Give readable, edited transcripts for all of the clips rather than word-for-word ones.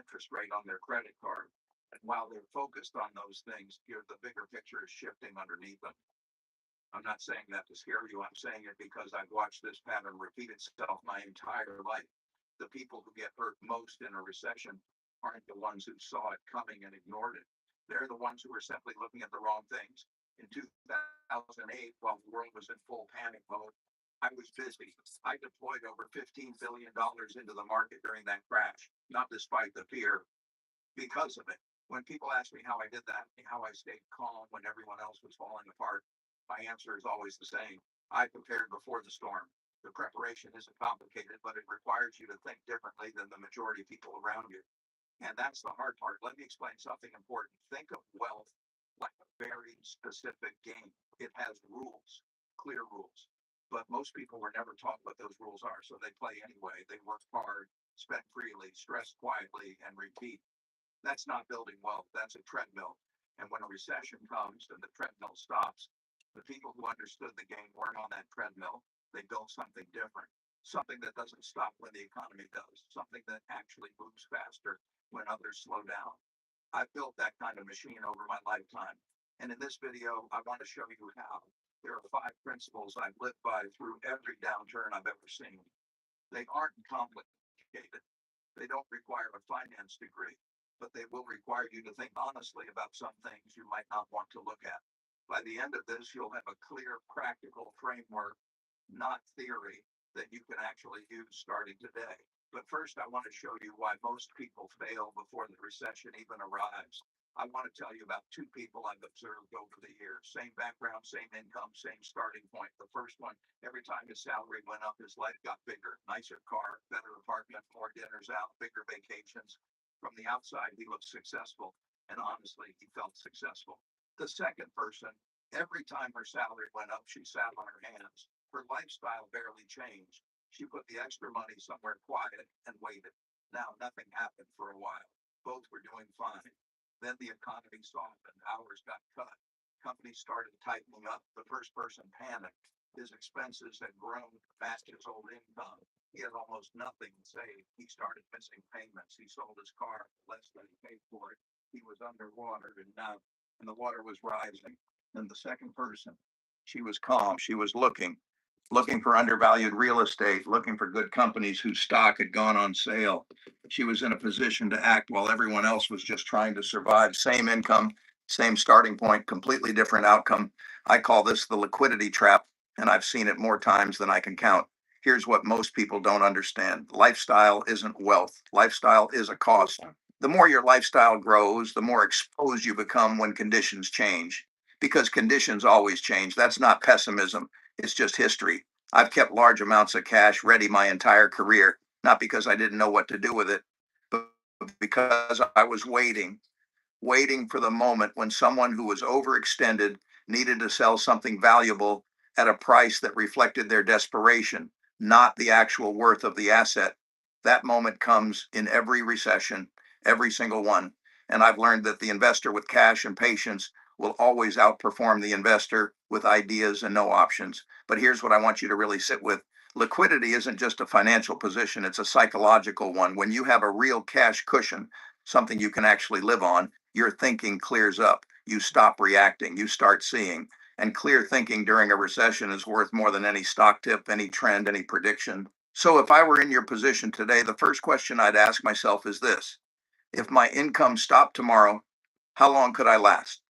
interest rate on their credit card. And while they're focused on those things, the bigger picture is shifting underneath them. I'm not saying that to scare you. I'm saying it because I've watched this pattern repeat itself my entire life. The people who get hurt most in a recession aren't the ones who saw it coming and ignored it. They're the ones who are simply looking at the wrong things. In 2008, while the world was in full panic mode, I was busy. I deployed over $15 billion into the market during that crash, not despite the fear, because of it. When people ask me how I did that, how I stayed calm when everyone else was falling apart, my answer is always the same. I prepared before the storm. The preparation isn't complicated, but it requires you to think differently than the majority of people around you. And that's the hard part. Let me explain something important. Think of wealth like a very specific game. It has rules, clear rules. But most people were never taught what those rules are, so they play anyway. They work hard, spend freely, stress quietly, and repeat. That's not building wealth. That's a treadmill. And when a recession comes and the treadmill stops, the people who understood the game weren't on that treadmill. They built something different, something that doesn't stop when the economy does, something that actually moves faster when others slow down. I've built that kind of machine over my lifetime. And in this video, I want to show you how. There are 5 principles I've lived by through every downturn I've ever seen. They aren't complicated. They don't require a finance degree, but they will require you to think honestly about some things you might not want to look at. By the end of this, you'll have a clear, practical framework, not theory, that you can actually use starting today. But first, I want to show you why most people fail before the recession even arrives. I want to tell you about 2 people I've observed over the years. Same background, same income, same starting point. The first one, every time his salary went up, his life got bigger. Nicer car, better apartment, more dinners out, bigger vacations. From the outside, he looked successful. And honestly, he felt successful. The second person, every time her salary went up, she sat on her hands. Her lifestyle barely changed. She put the extra money somewhere quiet and waited. Now, nothing happened for a while. Both were doing fine. Then the economy softened, hours got cut. Companies started tightening up. The first person panicked. His expenses had grown to match his old income. He had almost nothing saved. He started missing payments. He sold his car for less than he paid for it. He was underwater and the water was rising. And the second person, she was calm. She was looking for undervalued real estate, looking for good companies whose stock had gone on sale. She was in a position to act while everyone else was just trying to survive. Same income, same starting point, completely different outcome. I call this the liquidity trap, and I've seen it more times than I can count. Here's what most people don't understand: lifestyle isn't wealth, lifestyle is a cost. The more your lifestyle grows, the more exposed you become when conditions change. Because conditions always change. That's not pessimism, it's just history. I've kept large amounts of cash ready my entire career, not because I didn't know what to do with it, but because I was waiting for the moment when someone who was overextended needed to sell something valuable at a price that reflected their desperation, not the actual worth of the asset. That moment comes in every recession, every single one. And I've learned that the investor with cash and patience will always outperform the investor with ideas and no options. But here's what I want you to really sit with: liquidity isn't just a financial position, it's a psychological one. When you have a real cash cushion, something you can actually live on, your thinking clears up. You stop reacting, you start seeing. And clear thinking during a recession is worth more than any stock tip, any trend, any prediction. So if I were in your position today, the first question I'd ask myself is this: if my income stopped tomorrow, how long could I last?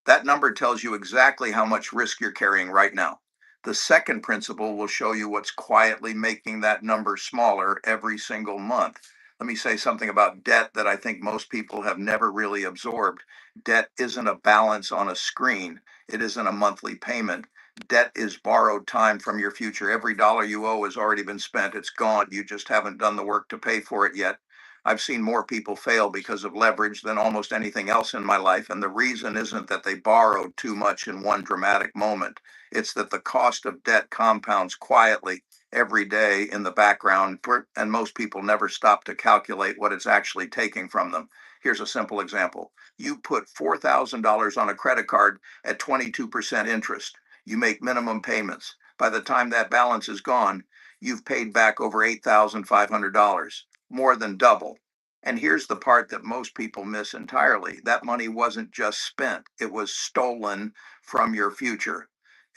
That number tells you exactly how much risk you're carrying right now. The second principle will show you what's quietly making that number smaller every single month. Let me say something about debt that I think most people have never really absorbed. Debt isn't a balance on a screen, it isn't a monthly payment. Debt is borrowed time from your future. Every dollar you owe has already been spent, it's gone. You just haven't done the work to pay for it yet. I've seen more people fail because of leverage than almost anything else in my life. And the reason isn't that they borrowed too much in one dramatic moment. It's that the cost of debt compounds quietly every day in the background. And most people never stop to calculate what it's actually taking from them. Here's a simple example: you put $4,000 on a credit card at 22% interest. You make minimum payments. By the time that balance is gone, you've paid back over $8,500, more than double. And here's the part that most people miss entirely: that money wasn't just spent, it was stolen from your future.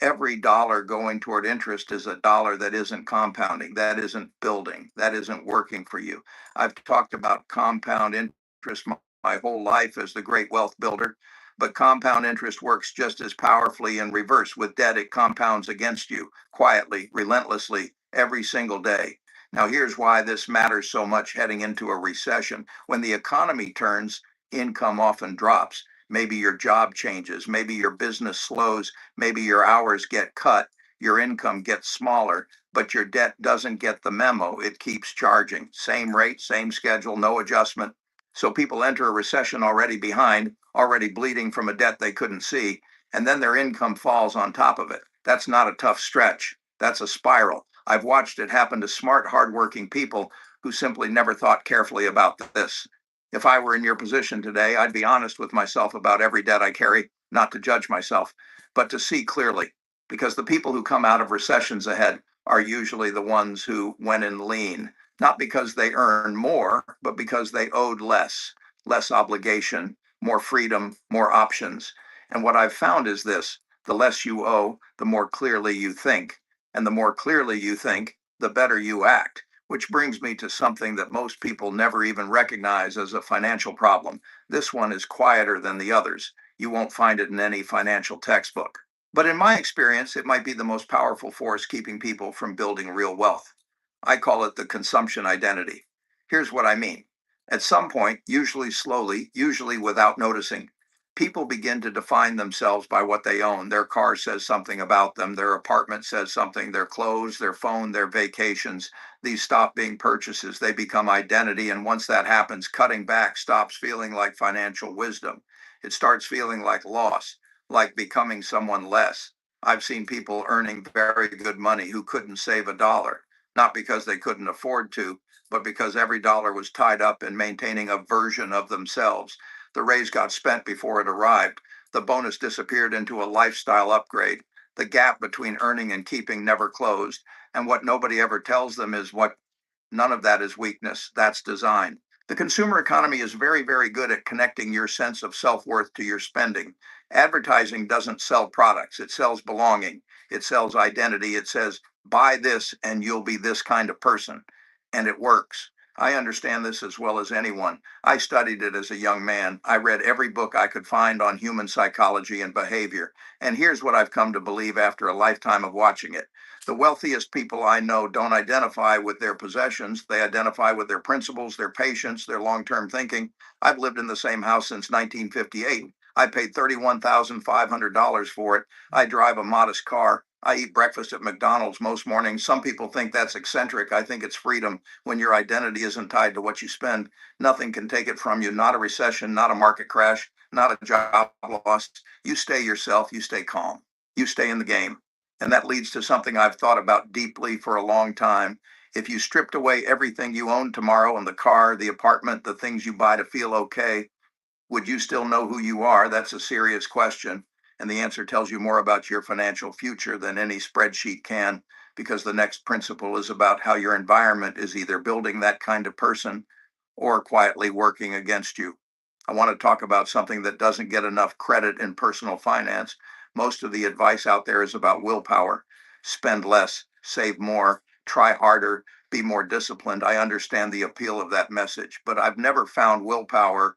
Every dollar going toward interest is a dollar that isn't compounding, that isn't building, that isn't working for you. I've talked about compound interest my whole life as the great wealth builder, but compound interest works just as powerfully in reverse. With debt, it compounds against you quietly, relentlessly, every single day. Now, here's why this matters so much heading into a recession. When the economy turns, income often drops. Maybe your job changes, maybe your business slows, maybe your hours get cut, your income gets smaller, but your debt doesn't get the memo. It keeps charging. Same rate, same schedule, no adjustment. So people enter a recession already behind, already bleeding from a debt they couldn't see, and then their income falls on top of it. That's not a tough stretch. That's a spiral. I've watched it happen to smart, hardworking people who simply never thought carefully about this. If I were in your position today, I'd be honest with myself about every debt I carry, not to judge myself, but to see clearly. Because the people who come out of recessions ahead are usually the ones who went in lean, not because they earned more, but because they owed less, less obligation, more freedom, more options. And what I've found is this: the less you owe, the more clearly you think. And the more clearly you think, the better you act. Which brings me to something that most people never even recognize as a financial problem. This one is quieter than the others. You won't find it in any financial textbook. But in my experience, it might be the most powerful force keeping people from building real wealth. I call it the consumption identity. Here's what I mean. At some point, usually slowly, usually without noticing, people begin to define themselves by what they own. Their car says something about them, their apartment says something, their clothes, their phone, their vacations. These stop being purchases, they become identity. And once that happens, cutting back stops feeling like financial wisdom. It starts feeling like loss, like becoming someone less. I've seen people earning very good money who couldn't save a dollar, not because they couldn't afford to, but because every dollar was tied up in maintaining a version of themselves. The raise got spent before it arrived. The bonus disappeared into a lifestyle upgrade. The gap between earning and keeping never closed. And what nobody ever tells them is what none of that is weakness, that's design. The consumer economy is very, very good at connecting your sense of self worth to your spending. Advertising doesn't sell products, it sells belonging, it sells identity. It says, buy this and you'll be this kind of person. And it works. I understand this as well as anyone. I studied it as a young man. I read every book I could find on human psychology and behavior. And here's what I've come to believe after a lifetime of watching it: the wealthiest people I know don't identify with their possessions. They identify with their principles, their patience, their long term thinking. I've lived in the same house since 1958. I paid $31,500 for it. I drive a modest car. I eat breakfast at McDonald's most mornings. Some people think that's eccentric. I think it's freedom. When your identity isn't tied to what you spend, nothing can take it from you. Not a recession, not a market crash, not a job loss. You stay yourself, you stay calm, you stay in the game. And that leads to something I've thought about deeply for a long time. If you stripped away everything you own tomorrow, and the car, the apartment, the things you buy to feel okay, would you still know who you are? That's a serious question. And the answer tells you more about your financial future than any spreadsheet can, because the next principle is about how your environment is either building that kind of person or quietly working against you. I want to talk about something that doesn't get enough credit in personal finance. Most of the advice out there is about willpower: spend less, save more, try harder, be more disciplined. I understand the appeal of that message, but I've never found willpower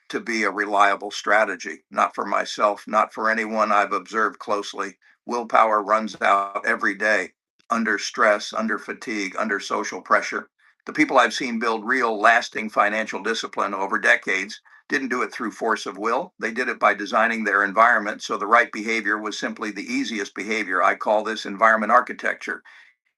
to be a reliable strategy. Not for myself, not for anyone I've observed closely. Willpower runs out every day, under stress, under fatigue, under social pressure. The people I've seen build real, lasting financial discipline over decades didn't do it through force of will. They did it by designing their environment so the right behavior was simply the easiest behavior. I call this environment architecture.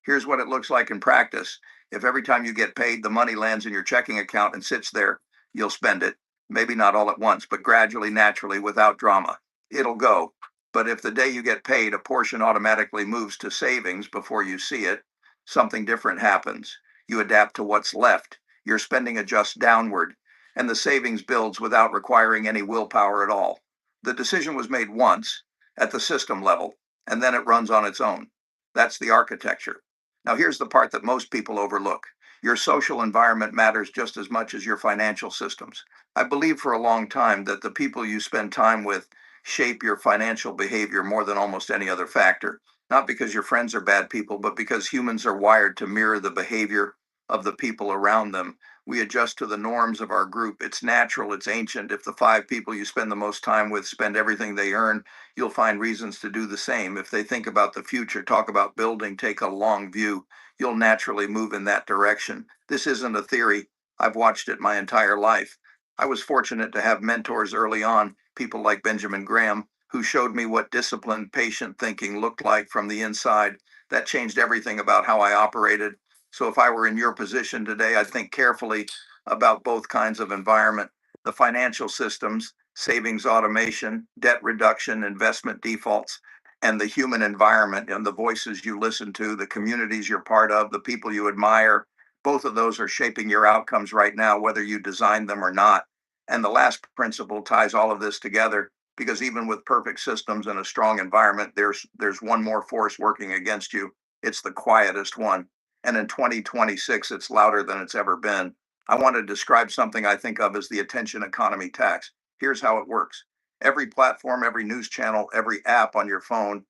Here's what it looks like in practice. If every time you get paid, the money lands in your checking account and sits there, you'll spend it. Maybe not all at once, but gradually, naturally, without drama. It'll go. But if the day you get paid, a portion automatically moves to savings before you see it, something different happens. You adapt to what's left. Your spending adjusts downward, and the savings builds without requiring any willpower at all. The decision was made once at the system level, and then it runs on its own. That's the architecture. Now, here's the part that most people overlook: Your social environment matters just as much as your financial systems. I believe for a long time that the people you spend time with shape your financial behavior more than almost any other factor. Not because your friends are bad people, but because humans are wired to mirror the behavior of the people around them. We adjust to the norms of our group. It's natural, it's ancient. If the five people you spend the most time with spend everything they earn, you'll find reasons to do the same. If they think about the future, talk about building, take a long view, you'll naturally move in that direction. This isn't a theory. I've watched it my entire life. I was fortunate to have mentors early on, people like Benjamin Graham, who showed me what disciplined, patient thinking looked like from the inside. That changed everything about how I operated. So if I were in your position today, I'd think carefully about both kinds of environment: the financial systems, savings automation, debt reduction, investment defaults, and the human environment and the voices you listen to, the communities you're part of, the people you admire. Both of those are shaping your outcomes right now, whether you designed them or not. And the last principle ties all of this together, because even with perfect systems and a strong environment, there's one more force working against you. It's the quietest one. And in 2026, it's louder than it's ever been. I want to describe something I think of as the attention economy tax. Here's how it works: every platform, every news channel, every app on your phone,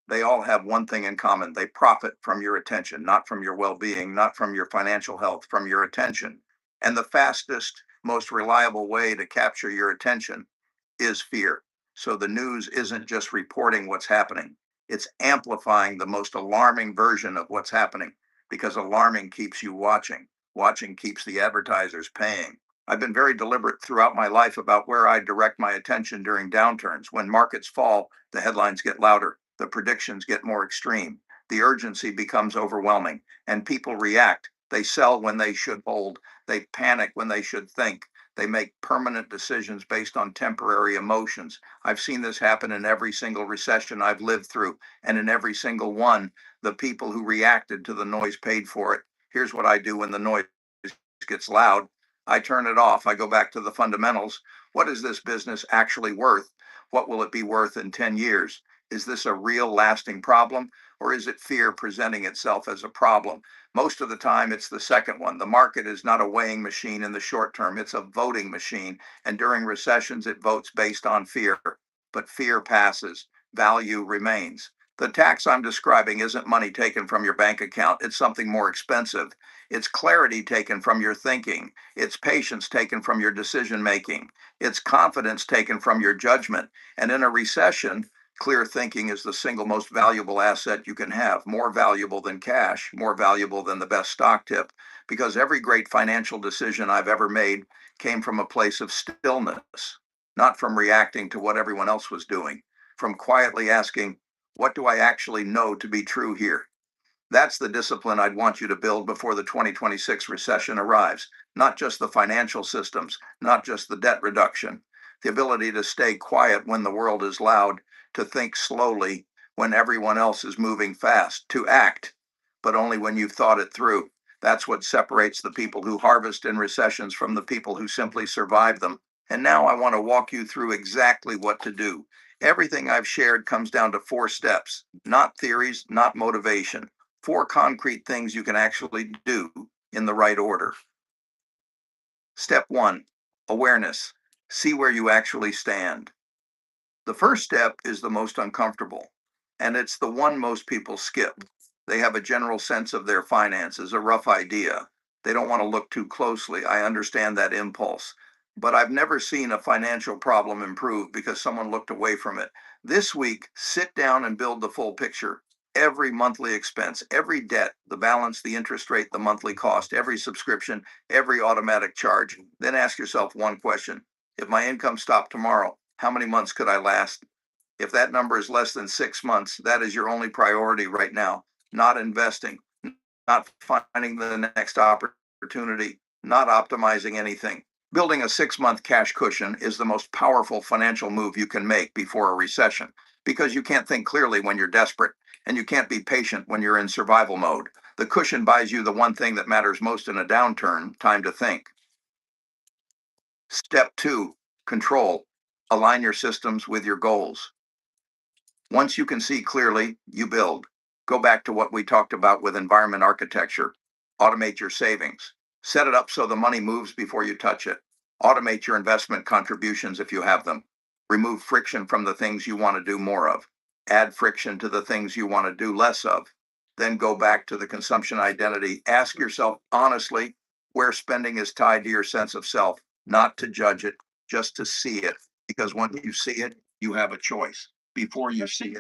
they all have one thing in common: they profit from your attention, not from your well being, not from your financial health, from your attention. And the fastest, most reliable way to capture your attention is fear. So the news isn't just reporting what's happening, it's amplifying the most alarming version of what's happening, because alarming keeps you watching. Watching keeps the advertisers paying. I've been very deliberate throughout my life about where I direct my attention during downturns. When markets fall, the headlines get louder, the predictions get more extreme, the urgency becomes overwhelming, and people react. They sell when they should hold, they panic when they should think, they make permanent decisions based on temporary emotions. I've seen this happen in every single recession I've lived through, and in every single one, the people who reacted to the noise paid for it. Here's what I do when the noise gets loud: I turn it off. I go back to the fundamentals. What is this business actually worth? What will it be worth in 10 years? Is this a real lasting problem, or is it fear presenting itself as a problem? Most of the time, it's the second one. The market is not a weighing machine in the short term, it's a voting machine. And during recessions, it votes based on fear. But fear passes, value remains. The tax I'm describing isn't money taken from your bank account, it's something more expensive. It's clarity taken from your thinking, it's patience taken from your decision making, it's confidence taken from your judgment. And in a recession, clear thinking is the single most valuable asset you can have, more valuable than cash, more valuable than the best stock tip, because every great financial decision I've ever made came from a place of stillness, not from reacting to what everyone else was doing, from quietly asking, what do I actually know to be true here? That's the discipline I'd want you to build before the 2026 recession arrives. Not just the financial systems, not just the debt reduction, the ability to stay quiet when the world is loud, to think slowly when everyone else is moving fast, to act, but only when you've thought it through. That's what separates the people who harvest in recessions from the people who simply survive them. And now I want to walk you through exactly what to do. Everything I've shared comes down to four steps: not theories, not motivation, four concrete things you can actually do in the right order. Step one: awareness. See where you actually stand. The first step is the most uncomfortable, and it's the one most people skip. They have a general sense of their finances, a rough idea. They don't want to look too closely. I understand that impulse. But I've never seen a financial problem improve because someone looked away from it. This week, sit down and build the full picture. Every monthly expense, every debt, the balance, the interest rate, the monthly cost, every subscription, every automatic charge. Then ask yourself one question: if my income stopped tomorrow, how many months could I last? If that number is less than 6 months, that is your only priority right now. Not investing, not finding the next opportunity, not optimizing anything. Building a 6 month cash cushion is the most powerful financial move you can make before a recession, because you can't think clearly when you're desperate, and you can't be patient when you're in survival mode. The cushion buys you the one thing that matters most in a downturn: time to think. Step two: control. Align your systems with your goals. Once you can see clearly, you build. Go back to what we talked about with environment architecture. Automate your savings. Set it up so the money moves before you touch it. Automate your investment contributions if you have them. Remove friction from the things you want to do more of. Add friction to the things you want to do less of. Then go back to the consumption identity. Ask yourself honestly where spending is tied to your sense of self, not to judge it, just to see it. Because once you see it, you have a choice. Before you see it,